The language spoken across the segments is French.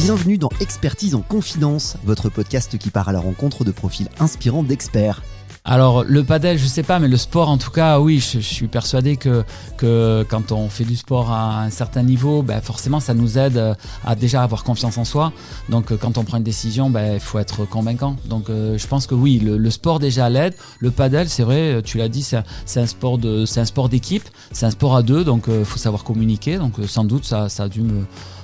Bienvenue dans Expertise en confidence, votre podcast qui part à la rencontre de profils inspirants d'experts. Alors le padel, je sais pas, mais le sport en tout cas, oui, je suis persuadé que quand on fait du sport à un certain niveau, forcément ça nous aide à déjà avoir confiance en soi. Donc quand on prend une décision, il faut être convaincant. Donc je pense que oui, le sport déjà l'aide. Le padel, c'est vrai, tu l'as dit, c'est un sport d'équipe, c'est un sport à deux, donc faut savoir communiquer. Donc sans doute ça a dû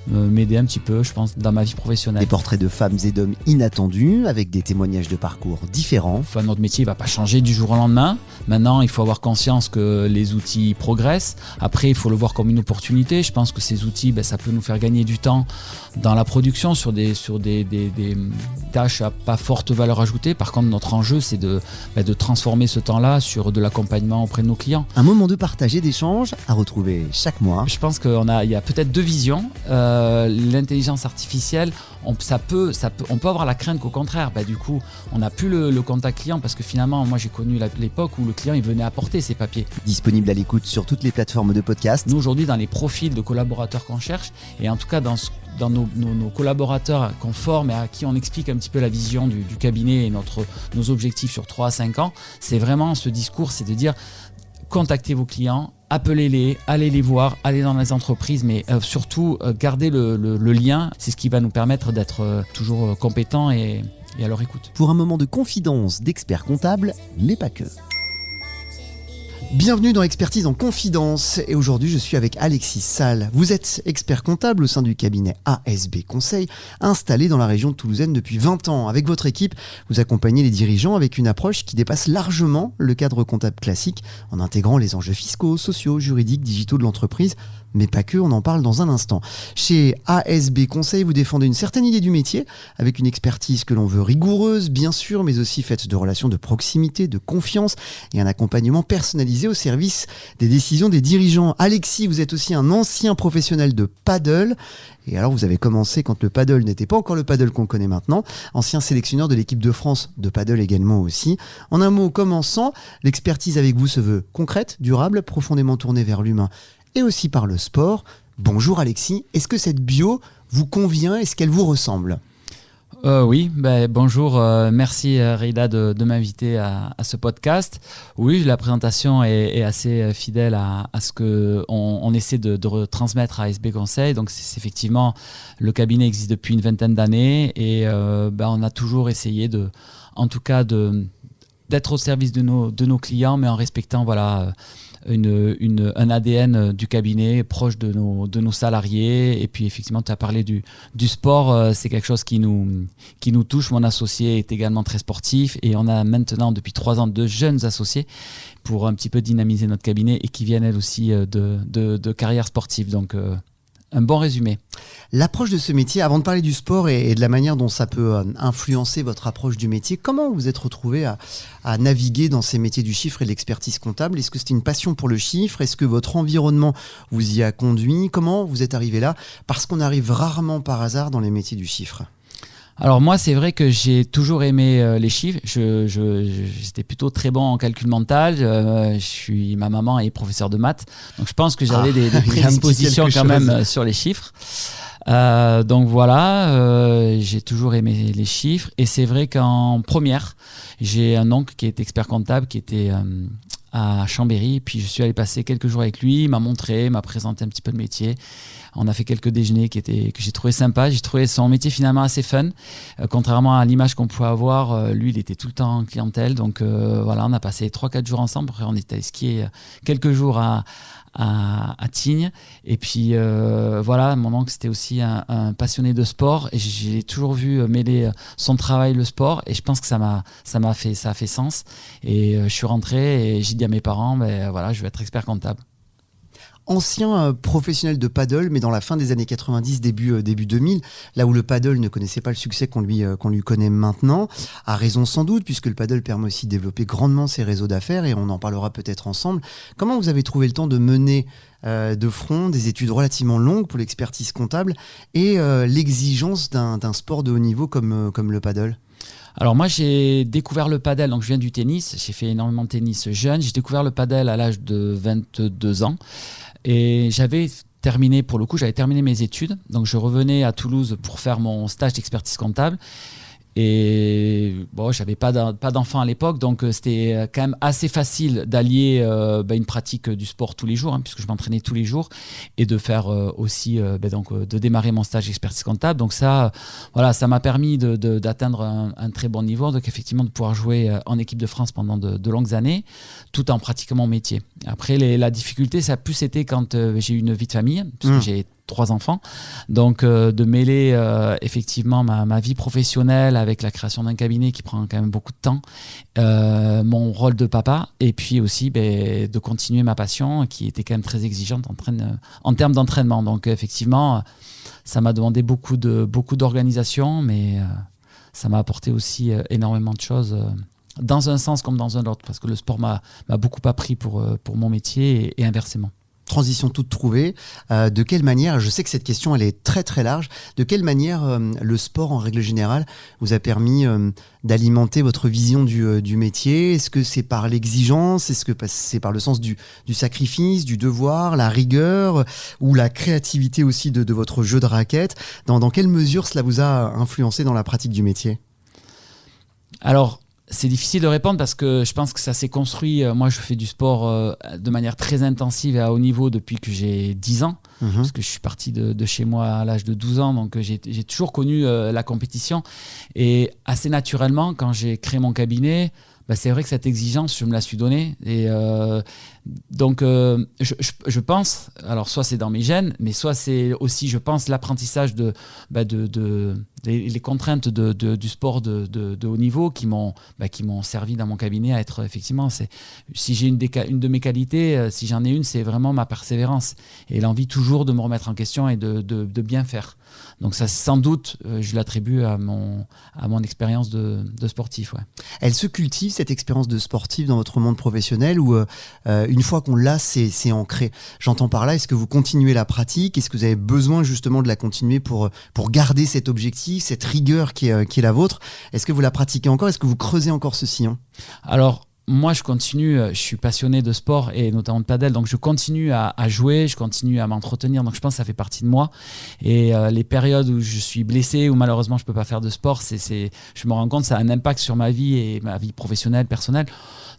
m'aider un petit peu, je pense, dans ma vie professionnelle. Des portraits de femmes et d'hommes inattendus, avec des témoignages de parcours différents. Enfin, notre métier ne va pas changer du jour au lendemain. Maintenant, il faut avoir conscience que les outils progressent. Après, il faut le voir comme une opportunité. Je pense que ces outils, ça peut nous faire gagner du temps dans la production sur des tâches à pas forte valeur ajoutée. Par contre, notre enjeu, c'est de transformer ce temps-là sur de l'accompagnement auprès de nos clients. Un moment de partage et d'échange à retrouver chaque mois. Je pense qu'il y a peut-être deux visions. L'intelligence artificielle, on peut avoir la crainte qu'au contraire, du coup, on n'a plus le contact client parce que finalement, moi j'ai connu l'époque où le client il venait apporter ses papiers. Disponible à l'écoute sur toutes les plateformes de podcast. Nous aujourd'hui, dans les profils de collaborateurs qu'on cherche, et en tout cas dans nos collaborateurs qu'on forme et à qui on explique un petit peu la vision du cabinet et nos objectifs sur 3 à 5 ans, c'est vraiment ce discours, c'est de dire contactez vos clients, appelez-les, allez les voir, allez dans les entreprises, mais surtout gardez le lien. C'est ce qui va nous permettre d'être toujours compétents et à leur écoute. Pour un moment de confidence d'experts comptables, mais pas que. Bienvenue dans Expertise en confidence et aujourd'hui je suis avec Alexis Salle. Vous êtes expert comptable au sein du cabinet ASB Conseil, installé dans la région toulousaine depuis 20 ans. Avec votre équipe, vous accompagnez les dirigeants avec une approche qui dépasse largement le cadre comptable classique en intégrant les enjeux fiscaux, sociaux, juridiques, digitaux de l'entreprise. Mais pas que, on en parle dans un instant. Chez ASB Conseil, vous défendez une certaine idée du métier, avec une expertise que l'on veut rigoureuse, bien sûr, mais aussi faite de relations de proximité, de confiance et un accompagnement personnalisé au service des décisions des dirigeants. Alexis, vous êtes aussi un ancien professionnel de paddle. Et alors, vous avez commencé quand le paddle n'était pas encore le paddle qu'on connaît maintenant. Ancien sélectionneur de l'équipe de France de paddle également aussi. En un mot, commençant, l'expertise avec vous se veut concrète, durable, profondément tournée vers l'humain et aussi par le sport. Bonjour Alexis, est-ce que cette bio vous convient? Est-ce qu'elle vous ressemble? Oui, bonjour, merci Rida de m'inviter à ce podcast. Oui, la présentation est assez fidèle à ce qu'on essaie de retransmettre à ASB Conseil. Donc c'est effectivement, le cabinet existe depuis une vingtaine d'années et on a toujours essayé d'être au service de nos clients, mais en respectant un ADN du cabinet proche de nos salariés. Et puis effectivement, tu as parlé du sport, c'est quelque chose qui nous touche. Mon associé est également très sportif et on a maintenant depuis 3 ans 2 jeunes associés pour un petit peu dynamiser notre cabinet et qui viennent elles aussi de carrière sportive. Donc un bon résumé. L'approche de ce métier, avant de parler du sport et de la manière dont ça peut influencer votre approche du métier, comment vous êtes retrouvé à naviguer dans ces métiers du chiffre et de l'expertise comptable? Est-ce que c'était une passion pour le chiffre? Est-ce que votre environnement vous y a conduit? Comment vous êtes arrivé là? Parce qu'on arrive rarement par hasard dans les métiers du chiffre. Alors moi, c'est vrai que j'ai toujours aimé les chiffres. J'étais plutôt très bon en calcul mental. Ma maman est professeure de maths, donc je pense que j'avais des prédispositions quand même sur les chiffres. Donc voilà, j'ai toujours aimé les chiffres. Et c'est vrai qu'en première, j'ai un oncle qui est expert comptable, qui était à Chambéry. Puis je suis allé passer quelques jours avec lui, il m'a présenté un petit peu le métier. On a fait quelques déjeuners que j'ai trouvé sympa. J'ai trouvé son métier finalement assez fun. Contrairement à l'image qu'on pouvait avoir, lui, il était tout le temps en clientèle. Donc voilà, on a passé 3-4 jours ensemble. Après, on est allé skier quelques jours à Tignes. Et puis voilà, mon oncle, c'était aussi un passionné de sport. Et j'ai toujours vu mêler son travail, le sport. Et je pense que ça a fait sens. Et je suis rentré et j'ai dit à mes parents, voilà, je vais être expert comptable. Ancien professionnel de paddle, mais dans la fin des années 90, début 2000, là où le paddle ne connaissait pas le succès qu'on lui connaît maintenant, à raison sans doute, puisque le paddle permet aussi de développer grandement ses réseaux d'affaires, et on en parlera peut-être ensemble. Comment vous avez trouvé le temps de mener de front des études relativement longues pour l'expertise comptable et l'exigence d'un sport de haut niveau comme le paddle? Alors moi j'ai découvert le padel, donc je viens du tennis, j'ai fait énormément de tennis jeune, j'ai découvert le padel à l'âge de 22 ans et j'avais terminé, pour le coup, j'avais terminé mes études. Donc, je revenais à Toulouse pour faire mon stage d'expertise comptable. Et bon, j'avais pas d'enfant à l'époque, donc c'était quand même assez facile d'allier une pratique du sport tous les jours, puisque je m'entraînais tous les jours, et de faire aussi de démarrer mon stage d'expertise comptable. Donc ça, voilà, ça m'a permis d'atteindre un très bon niveau, donc effectivement de pouvoir jouer en équipe de France pendant de longues années, tout en pratiquant mon métier. Après, la difficulté, ça a plus été quand j'ai eu une vie de famille, parce que j'ai 3 enfants, donc de mêler effectivement ma vie professionnelle avec la création d'un cabinet qui prend quand même beaucoup de temps, mon rôle de papa, et puis aussi de continuer ma passion qui était quand même très exigeante en termes d'entraînement. Donc effectivement, ça m'a demandé beaucoup d'organisation, mais ça m'a apporté aussi énormément de choses dans un sens comme dans un autre, parce que le sport m'a beaucoup appris pour mon métier et inversement. Transition toute trouvée. De quelle manière, je sais que cette question elle est très très large, de quelle manière le sport en règle générale vous a permis d'alimenter votre vision du métier? Est-ce que c'est par l'exigence? Est-ce que c'est par le sens du sacrifice, du devoir, la rigueur ou la créativité aussi de votre jeu de raquette? Dans quelle mesure cela vous a influencé dans la pratique du métier? Alors, c'est difficile de répondre parce que je pense que ça s'est construit. Moi, je fais du sport de manière très intensive et à haut niveau depuis que j'ai 10 ans. Parce que je suis parti de chez moi à l'âge de 12 ans. Donc, j'ai toujours connu la compétition. Et assez naturellement, quand j'ai créé mon cabinet, c'est vrai que cette exigence, je me la suis donnée. Et donc, je pense, alors soit c'est dans mes gènes, mais soit c'est aussi, je pense, l'apprentissage les contraintes du sport de haut niveau qui m'ont servi dans mon cabinet à être, effectivement, si j'ai une de mes qualités, si j'en ai une, c'est vraiment ma persévérance et l'envie toujours de me remettre en question et de bien faire. Donc ça, sans doute, je l'attribue à mon expérience de sportif. Ouais. Elle se cultive, cette expérience de sportif, dans votre monde professionnel ou une fois qu'on l'a, c'est ancré? J'entends par là, est-ce que vous continuez la pratique? Est-ce que vous avez besoin justement de la continuer pour garder cet objectif, cette rigueur qui est la vôtre? Est-ce que vous la pratiquez encore? Est-ce que vous creusez encore ce sillon? Alors, moi, je continue, je suis passionné de sport et notamment de padel, donc je continue à jouer, je continue à m'entretenir, donc je pense que ça fait partie de moi. Et les périodes où je suis blessé, où malheureusement je ne peux pas faire de sport, je me rends compte que ça a un impact sur ma vie et ma vie professionnelle, personnelle.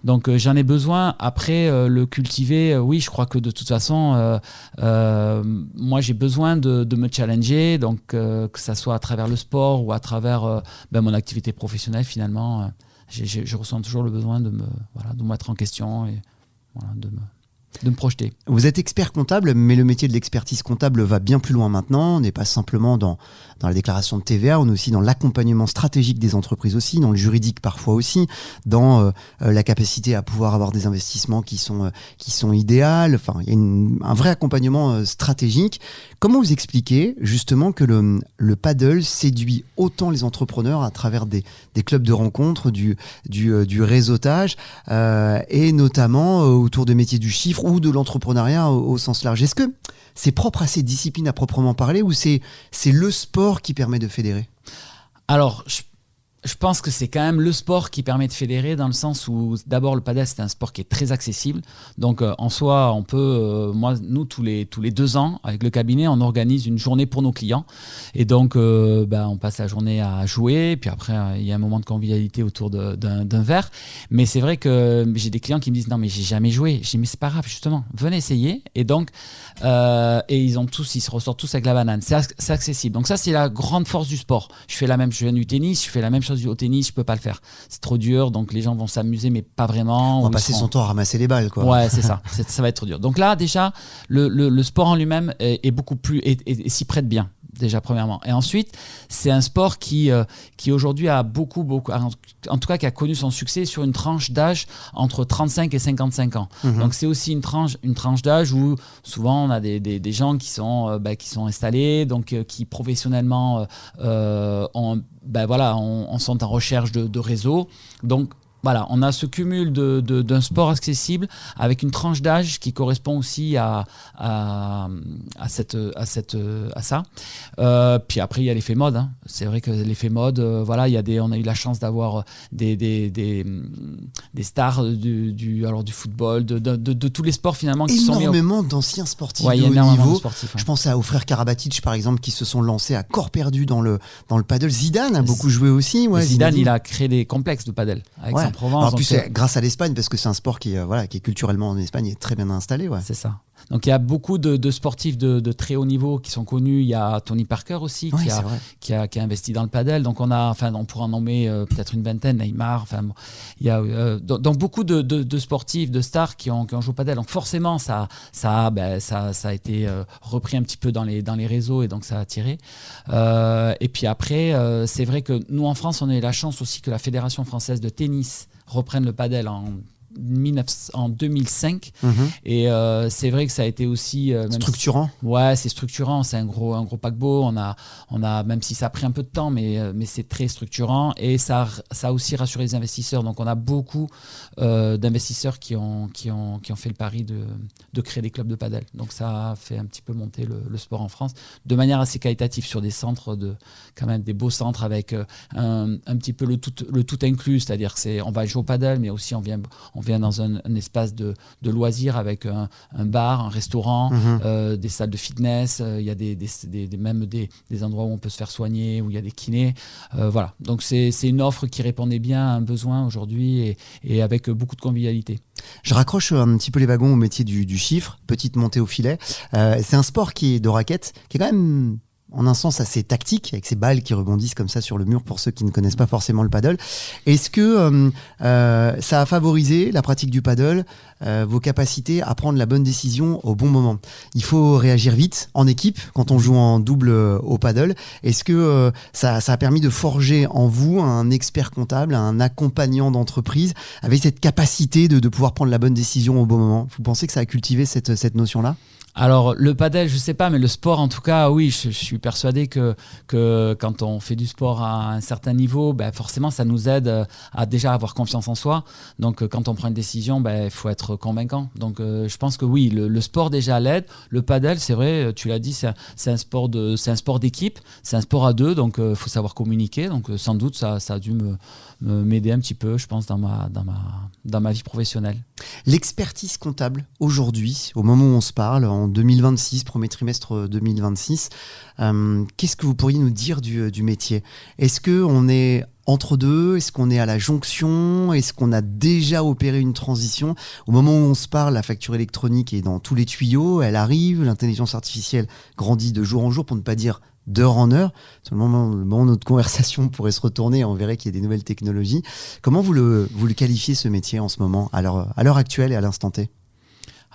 Donc j'en ai besoin. Après, le cultiver, oui, je crois que de toute façon, moi j'ai besoin de me challenger, donc que ça soit à travers le sport ou à travers mon activité professionnelle finalement. Je ressens toujours le besoin de me mettre en question et de me projeter. Vous êtes expert comptable, mais le métier de l'expertise comptable va bien plus loin maintenant. On n'est pas simplement dans la déclaration de TVA, on est aussi dans l'accompagnement stratégique des entreprises aussi, dans le juridique parfois aussi, dans la capacité à pouvoir avoir des investissements qui sont idéaux. Enfin, il y a un vrai accompagnement stratégique. Comment vous expliquez justement que le paddle séduit autant les entrepreneurs à travers des clubs de rencontres, du réseautage et notamment autour de métiers du chiffre ou de l'entrepreneuriat au sens large? Est-ce que c'est propre à ces disciplines à proprement parler ou c'est le sport qui permet de fédérer? Alors, je pense que c'est quand même le sport qui permet de fédérer, dans le sens où d'abord le padel c'est un sport qui est très accessible. Donc en soi on peut, nous tous les 2 ans avec le cabinet on organise une journée pour nos clients et donc on passe la journée à jouer, puis après il y a un moment de convivialité autour d'un verre. Mais c'est vrai que j'ai des clients qui me disent non mais j'ai jamais joué. Je dis mais c'est pas grave, justement venez essayer. Et donc et ils se ressortent tous avec la banane. C'est accessible. Donc ça c'est la grande force du sport. Je viens du tennis, je fais la même chose au tennis, je peux pas le faire. C'est trop dur, donc les gens vont s'amuser, mais pas vraiment. On va passer son temps à ramasser les balles, quoi. Ouais, c'est ça. Ça va être trop dur. Donc là, déjà, le sport en lui-même est beaucoup plus et s'y prête bien. Déjà premièrement. Et ensuite, c'est un sport qui aujourd'hui a beaucoup, en tout cas qui a connu son succès sur une tranche d'âge entre 35 et 55 ans. Donc c'est aussi une tranche d'âge où souvent on a des gens qui sont installés, donc qui professionnellement sont en recherche de réseau. Donc Voilà, on a ce cumul d'un sport accessible avec une tranche d'âge qui correspond aussi à ça. Puis après, il y a l'effet mode. Hein. C'est vrai que l'effet mode, voilà, on a eu la chance d'avoir des stars du football, de tous les sports finalement qui sont mis énormément d'anciens sportifs de haut niveau. Je pense aux frères Karabatic par exemple qui se sont lancés à corps perdu dans le paddle. Zidane a beaucoup joué aussi. Ouais, Zidane, il a créé des complexes de paddle avec Provence. En plus, c'est grâce à l'Espagne, parce que c'est un sport qui est culturellement en Espagne est très bien installé. Ouais. C'est ça. Donc il y a beaucoup de sportifs de très haut niveau qui sont connus. Il y a Tony Parker aussi qui a investi dans le paddle. Donc on pourra en nommer peut-être une vingtaine, Neymar. Il y a donc beaucoup de sportifs, de stars qui ont joué au paddle. Donc forcément ça a été repris un petit peu dans les réseaux et donc ça a attiré. Et puis après c'est vrai que nous en France on a eu la chance aussi que la Fédération française de tennis reprenne le paddle en 2005 et c'est vrai que ça a été aussi structurant. C'est structurant, c'est un gros paquebot, on a même si ça a pris un peu de temps mais c'est très structurant et ça a aussi rassuré les investisseurs. Donc on a beaucoup d'investisseurs qui ont fait le pari de créer des clubs de paddle. Donc ça a fait un petit peu monter le sport en France de manière assez qualitative sur des centres quand même des beaux centres avec un petit peu le tout inclus, c'est-à-dire que on va jouer au paddle mais aussi on vient dans un espace de loisirs avec un bar, un restaurant, des salles de fitness, il y a même des endroits où on peut se faire soigner, où il y a des kinés. Voilà. Donc c'est une offre qui répondait bien à un besoin aujourd'hui et avec beaucoup de convivialité. Je raccroche un petit peu les wagons au métier du chiffre, petite montée au filet. C'est un sport de raquette qui est quand même en un sens assez tactique, avec ces balles qui rebondissent comme ça sur le mur pour ceux qui ne connaissent pas forcément le paddle. Est-ce que ça a favorisé la pratique du paddle, vos capacités à prendre la bonne décision au bon moment? Il faut réagir vite en équipe quand on joue en double au paddle. Est-ce que ça a permis de forger en vous un expert comptable, un accompagnant d'entreprise avec cette capacité de pouvoir prendre la bonne décision au bon moment? Vous pensez que ça a cultivé cette notion-là? Alors le padel, je sais pas, mais le sport en tout cas, oui, je suis persuadé que quand on fait du sport à un certain niveau, forcément ça nous aide à déjà avoir confiance en soi. Donc quand on prend une décision, il faut être convaincant. Donc je pense que oui, le sport déjà l'aide. Le padel, c'est vrai, tu l'as dit, c'est un sport d'équipe, c'est un sport à deux, donc faut savoir communiquer. Donc sans doute ça a dû m'aider un petit peu, je pense, dans ma vie professionnelle. L'expertise comptable aujourd'hui, au moment où on se parle, en 2026, premier trimestre 2026, qu'est-ce que vous pourriez nous dire du métier? Est-ce qu'on est entre deux? Est-ce qu'on est à la jonction? Est-ce qu'on a déjà opéré une transition? Au moment où on se parle, la facture électronique est dans tous les tuyaux, elle arrive, l'intelligence artificielle grandit de jour en jour, pour ne pas dire d'heure en heure. Sur le moment où notre conversation pourrait se retourner, on verrait qu'il y a des nouvelles technologies. Comment vous le qualifiez, ce métier, en ce moment, à l'heure actuelle et à l'instant T?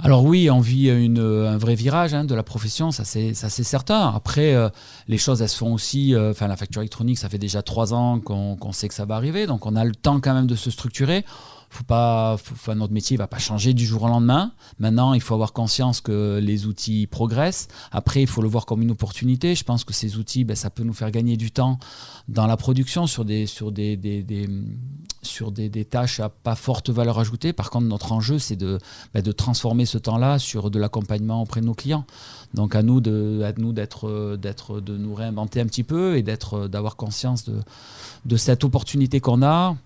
Alors oui, on vit un vrai virage de la profession, ça c'est certain. Après, les choses, elles se font aussi, la facture électronique, ça fait déjà 3 ans qu'on sait que ça va arriver, donc on a le temps quand même de se structurer. Notre métier ne va pas changer du jour au lendemain. Maintenant, il faut avoir conscience que les outils progressent. Après, il faut le voir comme une opportunité. Je pense que ces outils, ça peut nous faire gagner du temps dans la production sur des tâches à pas forte valeur ajoutée. Par contre, notre enjeu, c'est de transformer ce temps-là sur de l'accompagnement auprès de nos clients. Donc à nous de nous réinventer un petit peu et d'avoir conscience de cette opportunité qu'on a.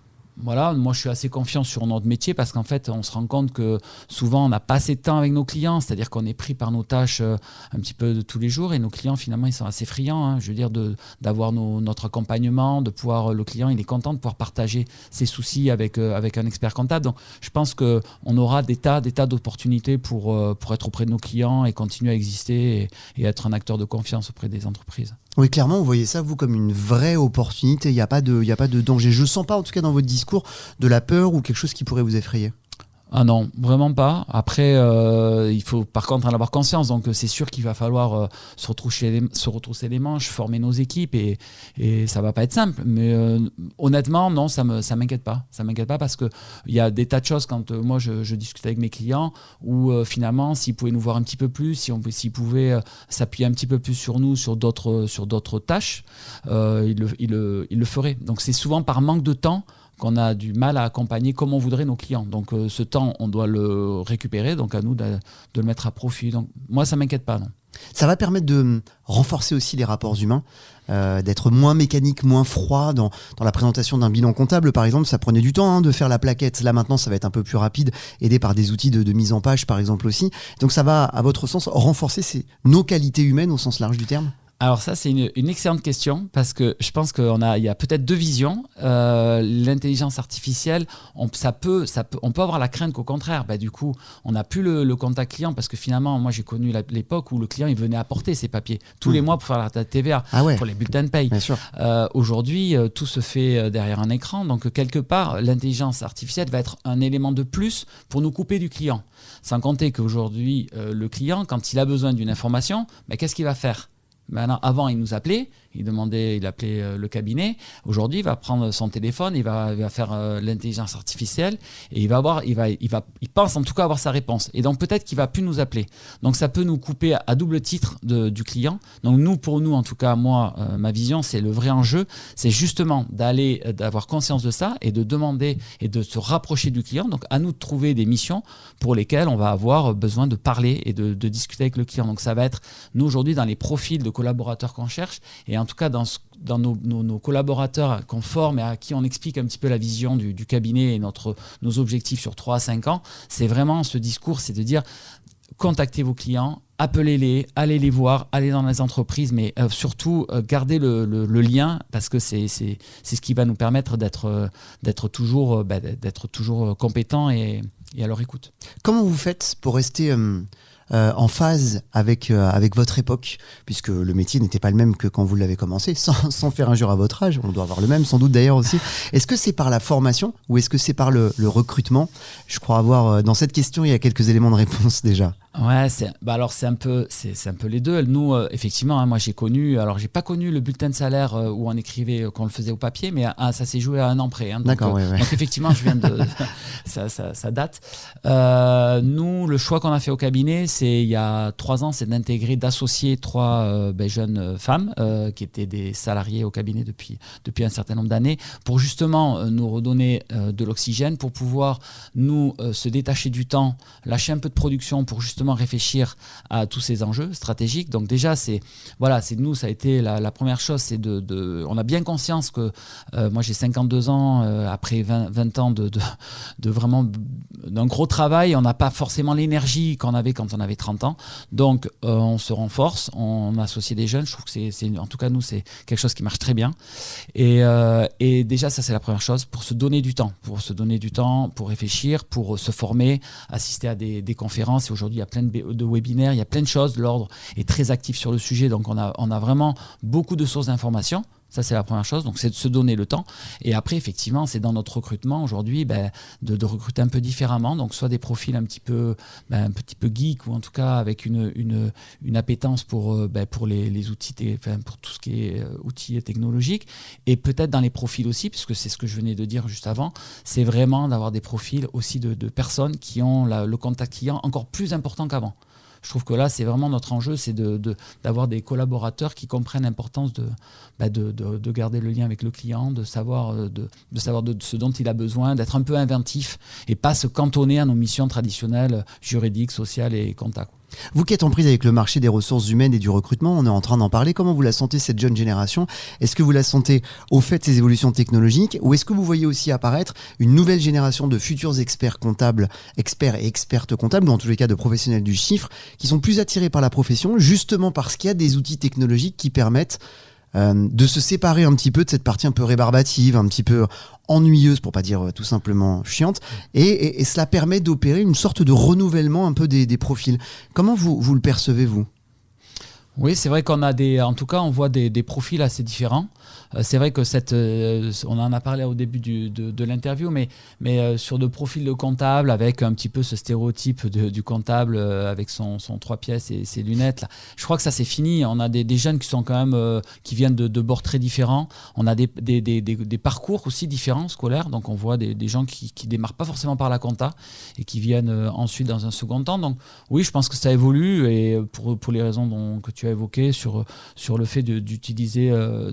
Voilà, moi je suis assez confiant sur notre métier parce qu'en fait on se rend compte que souvent on n'a pas assez de temps avec nos clients, c'est-à-dire qu'on est pris par nos tâches un petit peu de tous les jours et nos clients finalement ils sont assez friands, je veux dire d'avoir notre accompagnement, le client il est content de pouvoir partager ses soucis avec un expert comptable. Donc je pense qu'on aura des tas d'opportunités pour être auprès de nos clients et continuer à exister et être un acteur de confiance auprès des entreprises. Oui, clairement, vous voyez ça, vous, comme une vraie opportunité. Il n'y a pas de danger. Je ne sens pas, en tout cas dans votre discours, de la peur ou quelque chose qui pourrait vous effrayer. Ah non, vraiment pas. Après, il faut par contre en avoir conscience. Donc c'est sûr qu'il va falloir se retrousser les manches, former nos équipes et ça va pas être simple. Mais honnêtement, non, ça m'inquiète pas. Ça m'inquiète pas parce que il y a des tas de choses quand moi je discute avec mes clients où finalement s'ils pouvaient nous voir un petit peu plus, s'ils pouvaient s'appuyer un petit peu plus sur nous, sur d'autres tâches, ils le feraient. Donc c'est souvent par manque de temps qu'on a du mal à accompagner comme on voudrait nos clients. Donc ce temps, on doit le récupérer, donc à nous de le mettre à profit. Donc moi, ça ne m'inquiète pas, non. Ça va permettre de renforcer aussi les rapports humains, d'être moins mécanique, moins froid dans la présentation d'un bilan comptable. Par exemple, ça prenait du temps de faire la plaquette. Là, maintenant, ça va être un peu plus rapide, aidé par des outils de mise en page, par exemple, aussi. Donc, ça va, à votre sens, renforcer nos qualités humaines au sens large du terme ? Alors ça, c'est une excellente question parce que je pense qu'il y a peut-être deux visions. L'intelligence artificielle, on peut avoir la crainte qu'au contraire, du coup, on n'a plus le contact client parce que finalement, moi, j'ai connu l'époque où le client, il venait apporter ses papiers tous les mois pour faire la TVA, pour les bulletins de paye. Bien sûr. Aujourd'hui, tout se fait derrière un écran. Donc, quelque part, l'intelligence artificielle va être un élément de plus pour nous couper du client. Sans compter qu'aujourd'hui, le client, quand il a besoin d'une information, qu'est-ce qu'il va faire ? Maintenant, avant, il nous appelait, il appelait le cabinet. Aujourd'hui, il va prendre son téléphone, il va faire l'intelligence artificielle et il pense en tout cas avoir sa réponse. Et donc peut-être qu'il va plus nous appeler. Donc ça peut nous couper à double titre du client. Donc pour nous, en tout cas, moi, ma vision, c'est le vrai enjeu, c'est justement d'avoir conscience de ça et de demander et de se rapprocher du client. Donc à nous de trouver des missions pour lesquelles on va avoir besoin de parler et de discuter avec le client. Donc ça va être, nous aujourd'hui, dans les profils de collaborateurs qu'on cherche et en tout cas dans nos collaborateurs qu'on forme et à qui on explique un petit peu la vision du cabinet et nos objectifs sur 3 à 5 ans, c'est vraiment ce discours, c'est de dire contactez vos clients, appelez-les, allez les voir, allez dans les entreprises, mais surtout gardez le lien parce que c'est ce qui va nous permettre d'être toujours compétents et à leur écoute. Comment vous faites pour rester en phase avec votre époque, puisque le métier n'était pas le même que quand vous l'avez commencé, sans faire injure à votre âge, on doit avoir le même sans doute d'ailleurs aussi. Est-ce que c'est par la formation ou est-ce que c'est par le recrutement ? Je crois avoir, dans cette question, il y a quelques éléments de réponse déjà. Ouais, c'est un peu les deux. Nous, effectivement, moi j'ai pas connu le bulletin de salaire où on écrivait, qu'on le faisait au papier, mais ça s'est joué à un an près. D'accord, ouais. Donc effectivement, je viens de ça date. Nous, le choix qu'on a fait au cabinet, c'est il y a 3 ans, c'est d'associer 3 jeunes femmes qui étaient des salariés au cabinet depuis un certain nombre d'années, pour justement nous redonner de l'oxygène, pour pouvoir nous se détacher du temps, lâcher un peu de production pour justement réfléchir à tous ces enjeux stratégiques. Donc déjà, c'est nous, ça a été la première chose, c'est on a bien conscience que moi j'ai 52 ans, après 20 ans de vraiment d'un gros travail, on n'a pas forcément l'énergie qu'on avait quand on avait 30 ans. Donc on se renforce, on associe des jeunes. Je trouve que en tout cas nous, c'est quelque chose qui marche très bien. Et déjà, ça c'est la première chose, pour se donner du temps, pour réfléchir, pour se former, assister à des conférences. Et aujourd'hui, il y a plein de webinaires, il y a plein de choses. L'ordre est très actif sur le sujet, donc on a vraiment beaucoup de sources d'informations. Ça, c'est la première chose. Donc, c'est de se donner le temps. Et après, effectivement, c'est dans notre recrutement aujourd'hui de recruter un peu différemment. Donc, soit des profils un petit peu geek, ou en tout cas avec une appétence pour les outils, pour tout ce qui est outils technologiques. Et peut-être dans les profils aussi, puisque c'est ce que je venais de dire juste avant, c'est vraiment d'avoir des profils aussi de personnes qui ont le contact client encore plus important qu'avant. Je trouve que là, c'est vraiment notre enjeu, c'est d'avoir des collaborateurs qui comprennent l'importance de garder le lien avec le client, de savoir de ce dont il a besoin, d'être un peu inventif et pas se cantonner à nos missions traditionnelles juridiques, sociales et comptables. Vous qui êtes en prise avec le marché des ressources humaines et du recrutement, on est en train d'en parler. Comment vous la sentez, cette jeune génération ? Est-ce que vous la sentez au fait de ces évolutions technologiques, ou est-ce que vous voyez aussi apparaître une nouvelle génération de futurs experts comptables, experts et expertes comptables, ou en tous les cas de professionnels du chiffre, qui sont plus attirés par la profession, justement parce qu'il y a des outils technologiques qui permettent de se séparer un petit peu de cette partie un peu rébarbative, un petit peu ennuyeuse, pour pas dire tout simplement chiante, et cela permet d'opérer une sorte de renouvellement un peu des profils. Comment vous le percevez, vous ? Oui, c'est vrai qu'on a en tout cas, on voit des profils assez différents. C'est vrai que on en a parlé au début de l'interview, mais sur de profils de comptables avec un petit peu ce stéréotype du comptable avec son 3 pièces et ses lunettes. Là. Je crois que ça c'est fini. On a des jeunes qui sont quand même qui viennent de bords très différents. On a des parcours aussi différents scolaires. Donc on voit des gens qui démarrent pas forcément par la compta et qui viennent ensuite dans un second temps. Donc oui, je pense que ça évolue, et pour les raisons que tu tu as évoqué sur le fait d'utiliser un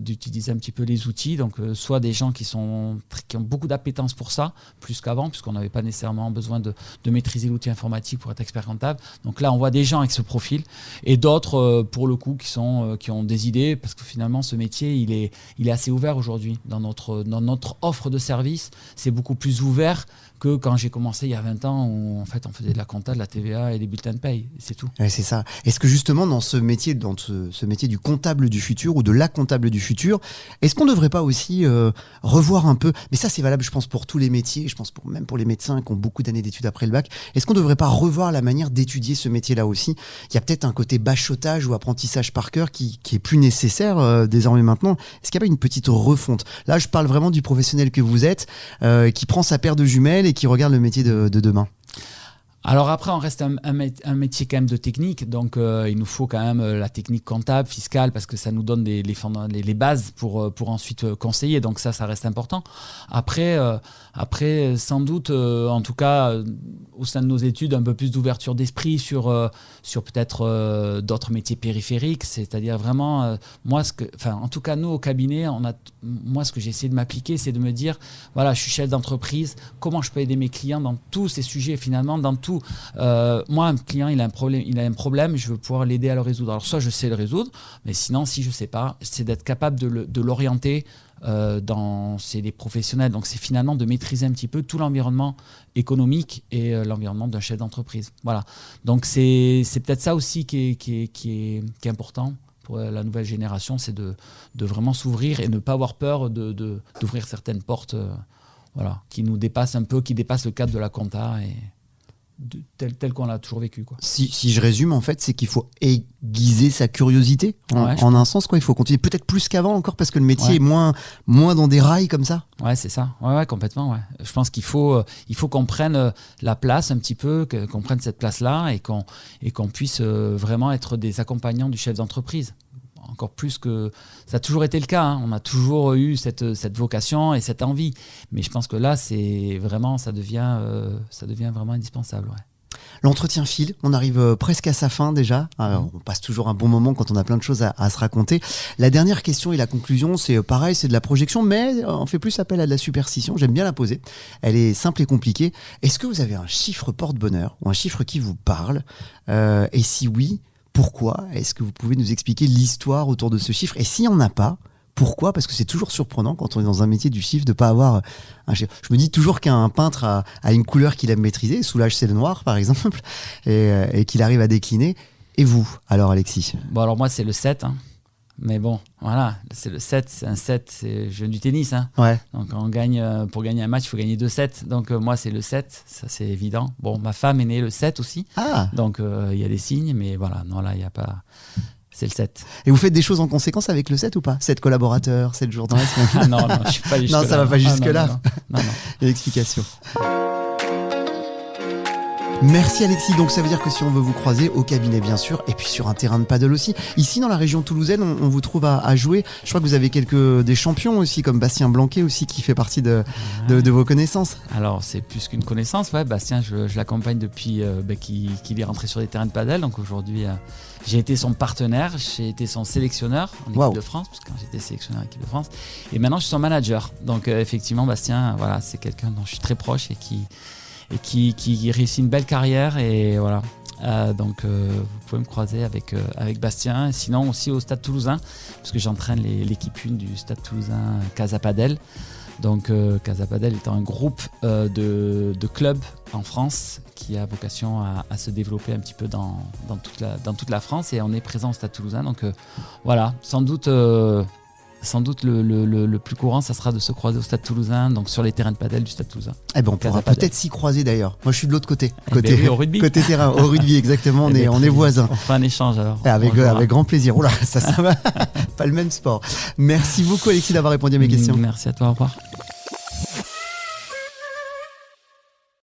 petit peu les outils. Donc, soit des gens qui ont beaucoup d'appétence pour ça, plus qu'avant, puisqu'on n'avait pas nécessairement besoin de maîtriser l'outil informatique pour être expert comptable. Donc là, on voit des gens avec ce profil et d'autres, pour le coup, qui ont des idées, parce que finalement, ce métier, il est assez ouvert aujourd'hui. Dans notre offre de service, c'est beaucoup plus ouvert que quand j'ai commencé il y a 20 ans où en fait on faisait de la compta, de la TVA et des bulletins de paye, c'est tout. Ouais, c'est ça. Est-ce que justement dans ce métier du comptable du futur ou de la comptable du futur, est-ce qu'on ne devrait pas aussi revoir un peu, mais ça c'est valable je pense pour tous les métiers, je pense même pour les médecins qui ont beaucoup d'années d'études après le bac, est-ce qu'on ne devrait pas revoir la manière d'étudier ce métier-là aussi ? Il y a peut-être un côté bachotage ou apprentissage par cœur qui est plus nécessaire désormais maintenant. Est-ce qu'il n'y a pas une petite refonte ? Là je parle vraiment du professionnel que vous êtes, qui prend sa paire de jumelles et qui regarde le métier de demain. Alors après, on reste un métier quand même de technique, donc il nous faut quand même la technique comptable, fiscale, parce que ça nous donne les bases pour ensuite conseiller, donc ça reste important. Après, sans doute, en tout cas, au sein de nos études, un peu plus d'ouverture d'esprit sur peut-être d'autres métiers périphériques, c'est-à-dire vraiment, en tout cas, nous, au cabinet, moi, ce que j'ai essayé de m'appliquer, c'est de me dire, voilà, je suis chef d'entreprise, comment je peux aider mes clients dans tous ces sujets, finalement, dans tout. Moi, un client, il a un problème, je veux pouvoir l'aider à le résoudre. Alors, soit je sais le résoudre, mais sinon, si je ne sais pas, c'est d'être capable de l'orienter c'est les professionnels. Donc, c'est finalement de maîtriser un petit peu tout l'environnement économique et l'environnement d'un chef d'entreprise. Voilà. Donc, c'est peut-être ça aussi qui est important pour la nouvelle génération, c'est de vraiment s'ouvrir et ne pas avoir peur d'ouvrir certaines portes qui nous dépassent un peu, qui dépassent le cadre de la compta et tel qu'on l'a toujours vécu, quoi. Si je résume, en fait, c'est qu'il faut aiguiser sa curiosité en un sens, quoi. Il faut continuer peut-être plus qu'avant encore parce que le métier est moins dans des rails comme ça. Ouais, c'est ça. Ouais, complètement. Ouais. Je pense qu'il faut qu'on prenne la place un petit peu, qu'on prenne cette place-là et qu'on puisse vraiment être des accompagnants du chef d'entreprise. Encore plus que ça a toujours été le cas, hein. On a toujours eu cette vocation et cette envie, mais je pense que là c'est vraiment ça devient vraiment indispensable, ouais. L'entretien file, on arrive presque à sa fin déjà. Alors, on passe toujours un bon moment quand on a plein de choses à se raconter. La dernière question et la conclusion, c'est pareil, c'est de la projection, mais on fait plus appel à de la superstition. J'aime bien la poser. Elle est simple et compliquée. Est-ce que vous avez un chiffre porte-bonheur ou un chiffre qui vous parle ? Et si oui, pourquoi ? Est-ce que vous pouvez nous expliquer l'histoire autour de ce chiffre ? Et s'il n'y en a pas, pourquoi ? Parce que c'est toujours surprenant quand on est dans un métier du chiffre de ne pas avoir un chiffre. Je me dis toujours qu'un peintre a une couleur qu'il aime maîtriser. Soulage, c'est le noir, par exemple, et qu'il arrive à décliner. Et vous, alors Alexis ? Bon, alors moi, c'est le 7. Hein. Mais bon, voilà, c'est le 7. C'est un 7, c'est je viens du tennis. Hein. Ouais. Donc, pour gagner un match, il faut gagner 2 sets. Donc, moi, c'est le 7. Ça, c'est évident. Bon, ma femme est née le 7 aussi. Ah. Donc, il y a des signes. Mais voilà, non, là, il n'y a pas... C'est le 7. Et vous faites des choses en conséquence avec le 7 ou pas ? 7 collaborateurs, 7 jours dans la semaine ? Non, je ne suis pas allé jusque-là. Non, ça ne va pas jusque-là. Non. Une explication. Merci Alexis, donc ça veut dire que si on veut vous croiser au cabinet bien sûr, et puis sur un terrain de paddle aussi, ici dans la région toulousaine, on vous trouve à jouer. Je crois que vous avez des champions aussi, comme Bastien Blanquet aussi, qui fait partie de vos connaissances. Alors c'est plus qu'une connaissance, ouais. Bastien, je l'accompagne depuis qu'il est rentré sur des terrains de paddle, donc aujourd'hui j'ai été son partenaire, j'ai été son sélectionneur en équipe de France, parce que quand j'étais sélectionneur en équipe de France, et maintenant je suis son manager. Donc effectivement Bastien, voilà, c'est quelqu'un dont je suis très proche et qui réussit une belle carrière et voilà. Donc vous pouvez me croiser avec Bastien, sinon aussi au Stade Toulousain parce que j'entraîne l'équipe 1 du Stade Toulousain Casa Padel. Donc Casa Padel est un groupe de clubs en France qui a vocation à se développer un petit peu dans toute la France et on est présent au Stade Toulousain. Donc voilà, sans doute le plus courant, ça sera de se croiser au Stade Toulousain, donc sur les terrains de padel du Stade Toulousain. Eh ben on pourra peut-être s'y croiser d'ailleurs. Moi je suis de l'autre côté, au rugby. Côté terrain, au rugby exactement, on est voisins. On fera un échange alors. Avec grand plaisir. Oula, ça va. Pas le même sport. Merci beaucoup Alexis d'avoir répondu à mes questions. Merci à toi, au revoir.